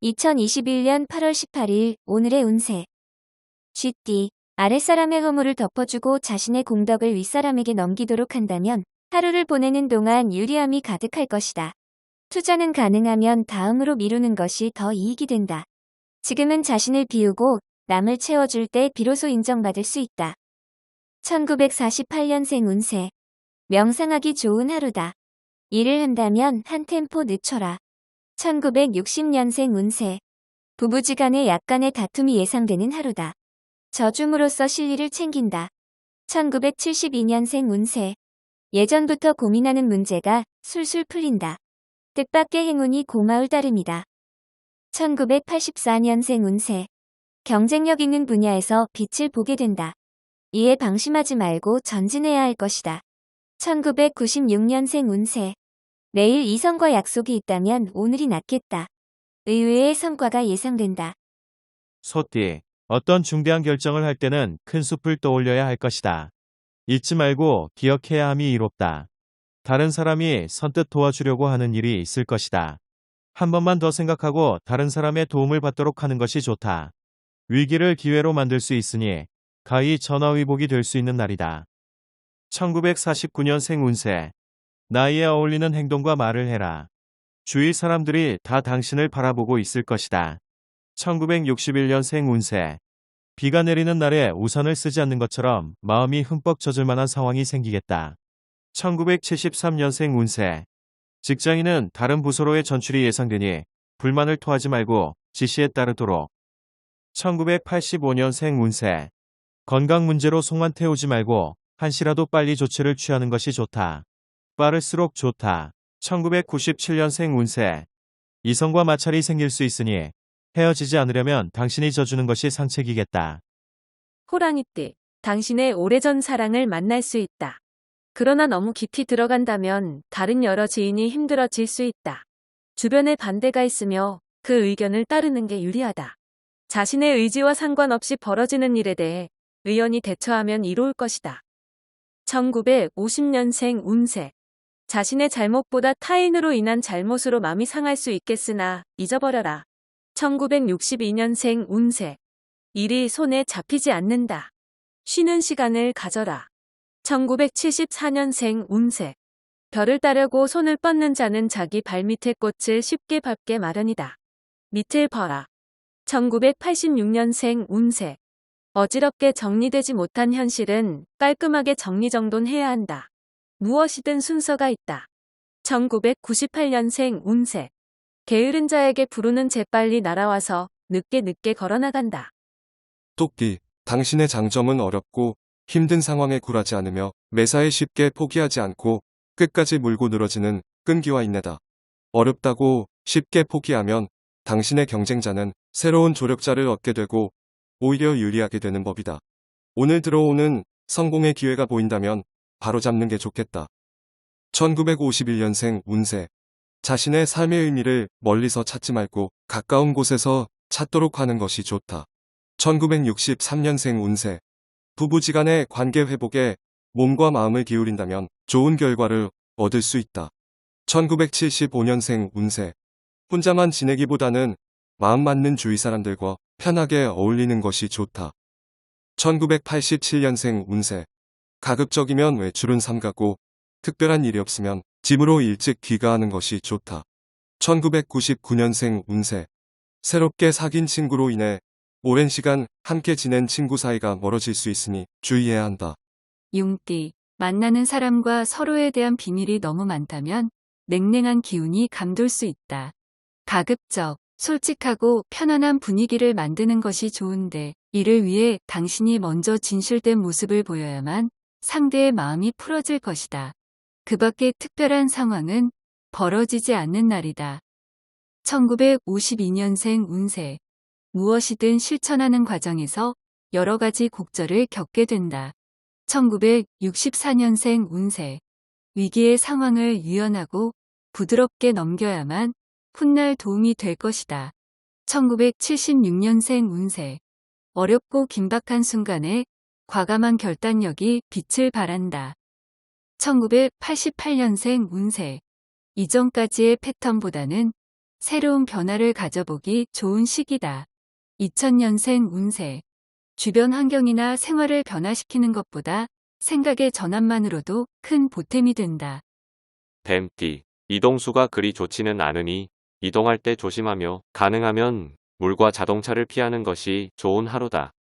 2021년 8월 18일 오늘의 운세. 쥐띠. 아랫사람의 허물을 덮어주고 자신의 공덕을 윗사람에게 넘기도록 한다면 하루를 보내는 동안 유리함이 가득할 것이다. 투자는 가능하면 다음으로 미루는 것이 더 이익이 된다. 지금은 자신을 비우고 남을 채워줄 때 비로소 인정받을 수 있다. 1948년생 운세. 명상하기 좋은 하루다. 일을 한다면 한 템포 늦춰라. 1960년생 운세. 부부지간에 약간의 다툼이 예상되는 하루다. 저줌으로써 실리를 챙긴다. 1972년생 운세. 예전부터 고민하는 문제가 술술 풀린다. 뜻밖의 행운이 고마울 따름이다. 1984년생 운세. 경쟁력 있는 분야에서 빛을 보게 된다. 이에 방심하지 말고 전진해야 할 것이다. 1996년생 운세. 내일 이성과 약속이 있다면 오늘이 낫겠다. 의외의 성과가 예상된다. 소띠. 어떤 중대한 결정을 할 때는 큰 숲을 떠올려야 할 것이다. 잊지 말고 기억해야 함이 이롭다. 다른 사람이 선뜻 도와주려고 하는 일이 있을 것이다. 한 번만 더 생각하고 다른 사람의 도움을 받도록 하는 것이 좋다. 위기를 기회로 만들 수 있으니 가히 전화위복이 될 수 있는 날이다. 1949년생 운세. 나이에 어울리는 행동과 말을 해라. 주위 사람들이 다 당신을 바라보고 있을 것이다. 1961년생 운세. 비가 내리는 날에 우산을 쓰지 않는 것처럼 마음이 흠뻑 젖을 만한 상황이 생기겠다. 1973년생 운세. 직장인은 다른 부서로의 전출이 예상되니 불만을 토하지 말고 지시에 따르도록. 1985년생 운세. 건강 문제로 속만 태우지 말고 한시라도 빨리 조치를 취하는 것이 좋다. 빠를수록 좋다. 1997년생 운세. 이성과 마찰이 생길 수 있으니 헤어지지 않으려면 당신이 져주는 것이 상책이겠다. 호랑이띠. 당신의 오래전 사랑을 만날 수 있다. 그러나 너무 깊이 들어간다면 다른 여러 지인이 힘들어질 수 있다. 주변에 반대가 있으며 그 의견을 따르는 게 유리하다. 자신의 의지와 상관없이 벌어지는 일에 대해 의연히 대처하면 이로울 것이다. 1950년생 운세. 자신의 잘못보다 타인으로 인한 잘못으로 마음이 상할 수 있겠으나 잊어버려라. 1962년생 운세. 일이 손에 잡히지 않는다. 쉬는 시간을 가져라. 1974년생 운세. 별을 따르고 손을 뻗는 자는 자기 발밑의 꽃을 쉽게 밟게 마련이다. 밑을 봐라. 1986년생 운세. 어지럽게 정리되지 못한 현실은 깔끔하게 정리정돈해야 한다. 무엇이든 순서가 있다. 1998년생 운세. 게으른 자에게 부르는 재빨리 날아와서 늦게 걸어나간다. 토끼, 당신의 장점은 어렵고 힘든 상황에 굴하지 않으며 매사에 쉽게 포기하지 않고 끝까지 물고 늘어지는 끈기와 인내다. 어렵다고 쉽게 포기하면 당신의 경쟁자는 새로운 조력자를 얻게 되고 오히려 유리하게 되는 법이다. 오늘 들어오는 성공의 기회가 보인다면 바로잡는 게 좋겠다. 1951년생 운세. 자신의 삶의 의미를 멀리서 찾지 말고 가까운 곳에서 찾도록 하는 것이 좋다. 1963년생 운세. 부부지간의 관계 회복에 몸과 마음을 기울인다면 좋은 결과를 얻을 수 있다. 1975년생 운세. 혼자만 지내기보다는 마음 맞는 주위 사람들과 편하게 어울리는 것이 좋다. 1987년생 운세. 가급적이면 외출은 삼가고 특별한 일이 없으면 집으로 일찍 귀가하는 것이 좋다. 1999년생 운세. 새롭게 사귄 친구로 인해 오랜 시간 함께 지낸 친구 사이가 멀어질 수 있으니 주의해야 한다. 용띠. 만나는 사람과 서로에 대한 비밀이 너무 많다면 냉랭한 기운이 감돌 수 있다. 가급적 솔직하고 편안한 분위기를 만드는 것이 좋은데 이를 위해 당신이 먼저 진실된 모습을 보여야만 상대의 마음이 풀어질 것이다. 그 밖에 특별한 상황은 벌어지지 않는 날이다. 1952년생 운세. 무엇이든 실천하는 과정에서 여러 가지 곡절을 겪게 된다. 1964년생 운세. 위기의 상황을 유연하고 부드럽게 넘겨야만 훗날 도움이 될 것이다. 1976년생 운세. 어렵고 긴박한 순간에 과감한 결단력이 빛을 발한다. 1988년생 운세. 이전까지의 패턴보다는 새로운 변화를 가져보기 좋은 시기다. 2000년생 운세. 주변 환경이나 생활을 변화시키는 것보다 생각의 전환만으로도 큰 보탬이 된다. 뱀띠. 이동수가 그리 좋지는 않으니 이동할 때 조심하며 가능하면 물과 자동차를 피하는 것이 좋은 하루다.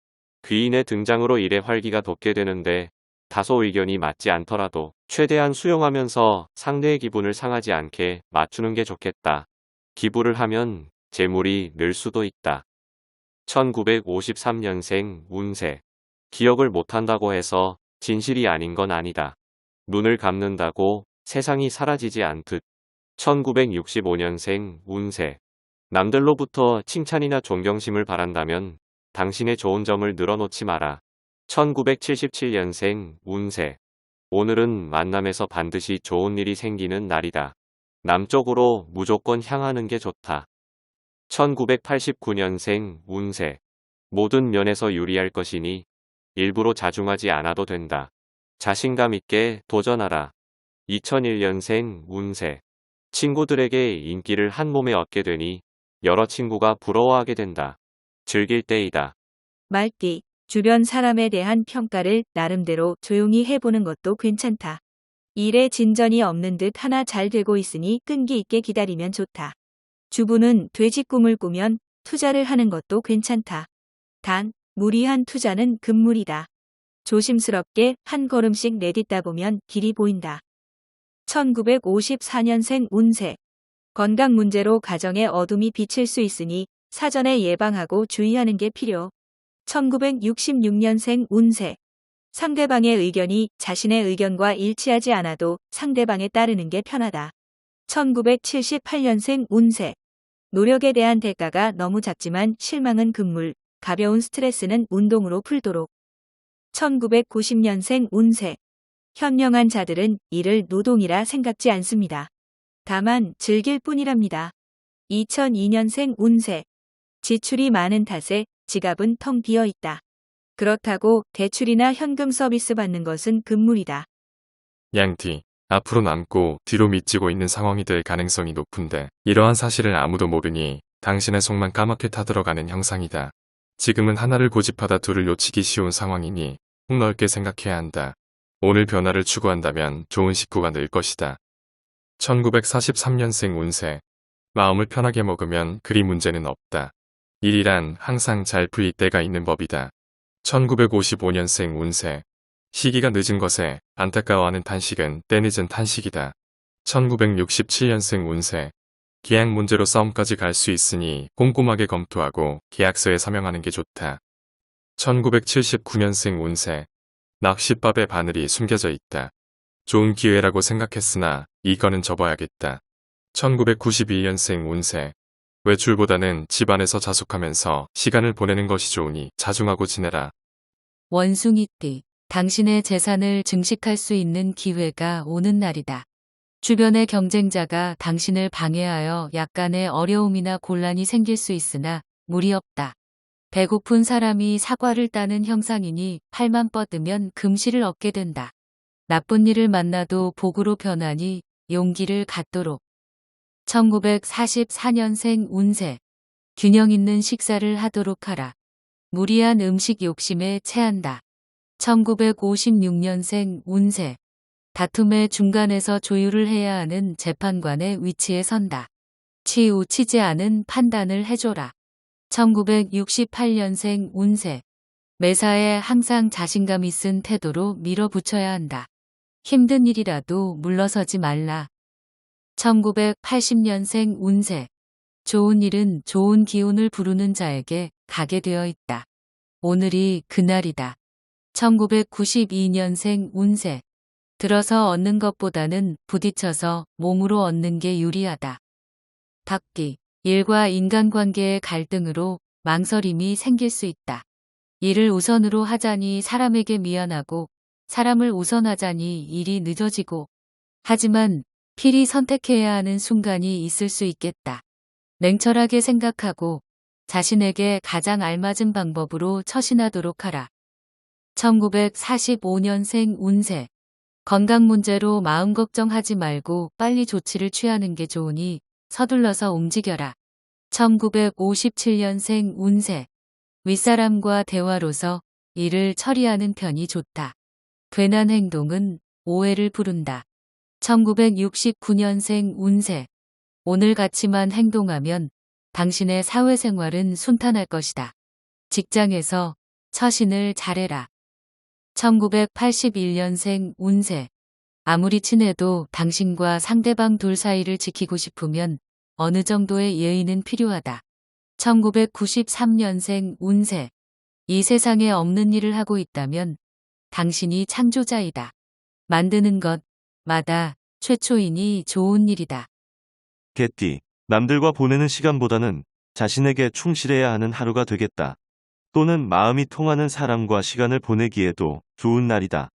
귀인의 등장으로 일의 활기가 돋게 되는데 다소 의견이 맞지 않더라도 최대한 수용하면서 상대의 기분을 상하지 않게 맞추는 게 좋겠다. 기부를 하면 재물이 늘 수도 있다. 1953년생 운세. 기억을 못한다고 해서 진실이 아닌 건 아니다. 눈을 감는다고 세상이 사라지지 않듯. 1965년생 운세. 남들로부터 칭찬이나 존경심을 바란다면 당신의 좋은 점을 늘어놓지 마라. 1977년생 운세. 오늘은 만남에서 반드시 좋은 일이 생기는 날이다. 남쪽으로 무조건 향하는 게 좋다. 1989년생 운세. 모든 면에서 유리할 것이니 일부러 자중하지 않아도 된다. 자신감 있게 도전하라. 2001년생 운세. 친구들에게 인기를 한 몸에 얻게 되니 여러 친구가 부러워하게 된다. 즐길 때이다. 말띠, 주변 사람에 대한 평가를 나름대로 조용히 해보는 것도 괜찮다. 일에 진전이 없는 듯 하나 잘 되고 있으니 끈기 있게 기다리면 좋다. 주부는 돼지 꿈을 꾸면 투자를 하는 것도 괜찮다. 단, 무리한 투자는 금물이다. 조심스럽게 한 걸음씩 내딛다 보면 길이 보인다. 1954년생 운세. 건강 문제로 가정에 어둠이 비칠 수 있으니 사전에 예방하고 주의하는 게 필요. 1966년생 운세. 상대방의 의견이 자신의 의견과 일치하지 않아도 상대방에 따르는 게 편하다. 1978년생 운세. 노력에 대한 대가가 너무 작지만 실망은 금물, 가벼운 스트레스는 운동으로 풀도록. 1990년생 운세. 현명한 자들은 이를 노동이라 생각지 않습니다. 다만 즐길 뿐이랍니다. 2002년생 운세. 지출이 많은 탓에 지갑은 텅 비어 있다. 그렇다고 대출이나 현금 서비스 받는 것은 금물이다. 양띠, 앞으로 남고 뒤로 미치고 있는 상황이 될 가능성이 높은데 이러한 사실을 아무도 모르니 당신의 속만 까맣게 타들어가는 형상이다. 지금은 하나를 고집하다 둘을 놓치기 쉬운 상황이니 폭넓게 생각해야 한다. 오늘 변화를 추구한다면 좋은 식구가 늘 것이다. 1943년생 운세. 마음을 편하게 먹으면 그리 문제는 없다. 일이란 항상 잘 풀릴 때가 있는 법이다. 1955년생 운세. 시기가 늦은 것에 안타까워하는 탄식은 때늦은 탄식이다. 1967년생 운세. 계약 문제로 싸움까지 갈 수 있으니 꼼꼼하게 검토하고 계약서에 서명하는 게 좋다. 1979년생 운세. 낚싯밥에 바늘이 숨겨져 있다. 좋은 기회라고 생각했으나 이거는 접어야겠다. 1992년생 운세. 외출보다는 집안에서 자숙하면서 시간을 보내는 것이 좋으니 자중하고 지내라. 원숭이띠. 당신의 재산을 증식할 수 있는 기회가 오는 날이다. 주변의 경쟁자가 당신을 방해하여 약간의 어려움이나 곤란이 생길 수 있으나 무리 없다. 배고픈 사람이 사과를 따는 형상이니 팔만 뻗으면 금실을 얻게 된다. 나쁜 일을 만나도 복으로 변하니 용기를 갖도록. 1944년생 운세. 균형 있는 식사를 하도록 하라. 무리한 음식 욕심에 체한다. 1956년생 운세. 다툼의 중간에서 조율을 해야 하는 재판관의 위치에 선다. 치우치지 않은 판단을 해줘라. 1968년생 운세. 매사에 항상 자신감 있은 태도로 밀어붙여야 한다. 힘든 일이라도 물러서지 말라. 1980년생 운세. 좋은 일은 좋은 기운을 부르는 자에게 가게 되어 있다. 오늘이 그날이다. 1992년생 운세. 들어서 얻는 것보다는 부딪혀서 몸으로 얻는 게 유리하다. 닭띠. 일과 인간관계의 갈등으로 망설임이 생길 수 있다. 일을 우선으로 하자니 사람에게 미안하고 사람을 우선하자니 일이 늦어지고 하지만 필히 선택해야 하는 순간이 있을 수 있겠다. 냉철하게 생각하고 자신에게 가장 알맞은 방법으로 처신하도록 하라. 1945년생 운세. 건강 문제로 마음 걱정하지 말고 빨리 조치를 취하는 게 좋으니 서둘러서 움직여라. 1957년생 운세. 윗사람과 대화로서 일을 처리하는 편이 좋다. 괜한 행동은 오해를 부른다. 1969년생 운세. 오늘같이만 행동하면 당신의 사회생활은 순탄할 것이다. 직장에서 처신을 잘해라. 1981년생 운세. 아무리 친해도 당신과 상대방 둘 사이를 지키고 싶으면 어느 정도의 예의는 필요하다. 1993년생 운세. 이 세상에 없는 일을 하고 있다면 당신이 창조자이다. 만드는 것마다 최초이니 좋은 일이다. 개띠, 남들과 보내는 시간보다는 자신에게 충실해야 하는 하루가 되겠다. 또는 마음이 통하는 사람과 시간을 보내기에도 좋은 날이다.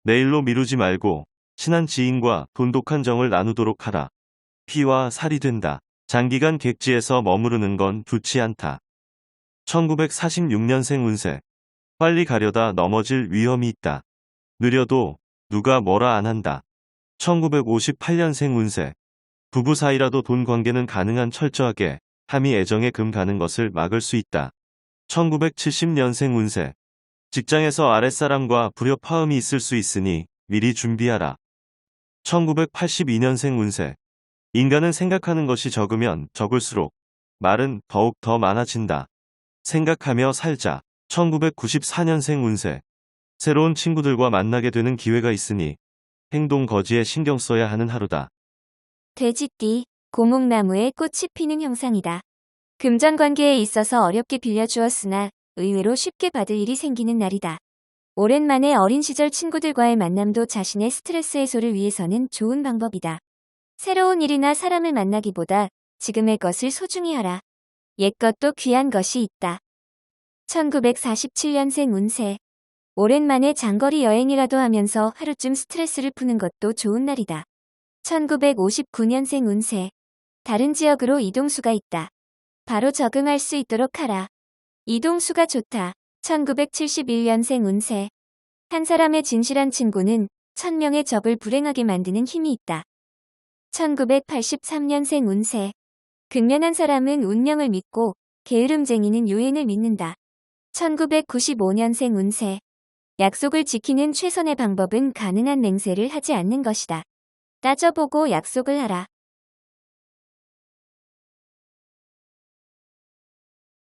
내일로 미루지 말고 친한 지인과 돈독한 정을 나누도록 하라. 피와 살이 된다. 장기간 객지에서 머무르는 건 좋지 않다. 1946년생 운세. 빨리 가려다 넘어질 위험이 있다. 느려도 누가 뭐라 안 한다. 1958년생 운세. 부부 사이라도 돈 관계는 가능한 철저하게 함이 애정에 금 가는 것을 막을 수 있다. 1970년생 운세. 직장에서 아랫사람과 불협화음이 있을 수 있으니 미리 준비하라. 1982년생 운세. 인간은 생각하는 것이 적으면 적을수록 말은 더욱 더 많아진다. 생각하며 살자. 1994년생 운세. 새로운 친구들과 만나게 되는 기회가 있으니 행동 거지에 신경 써야 하는 하루다. 돼지띠, 고목나무에 꽃이 피는 형상이다. 금전 관계에 있어서 어렵게 빌려주었으나 의외로 쉽게 받을 일이 생기는 날이다. 오랜만에 어린 시절 친구들과의 만남도 자신의 스트레스 해소를 위해서는 좋은 방법이다. 새로운 일이나 사람을 만나기보다 지금의 것을 소중히 하라. 옛 것도 귀한 것이 있다. 1947년생 운세. 오랜만에 장거리 여행이라도 하면서 하루쯤 스트레스를 푸는 것도 좋은 날이다. 1959년생 운세. 다른 지역으로 이동수가 있다. 바로 적응할 수 있도록 하라. 이동수가 좋다. 1971년생 운세. 한 사람의 진실한 친구는 1000명의 적을 불행하게 만드는 힘이 있다. 1983년생 운세. 근면한 사람은 운명을 믿고 게으름쟁이는 요행을 믿는다. 1995년생 운세. 약속을 지키는 최선의 방법은 가능한 맹세를 하지 않는 것이다. 따져보고 약속을 하라.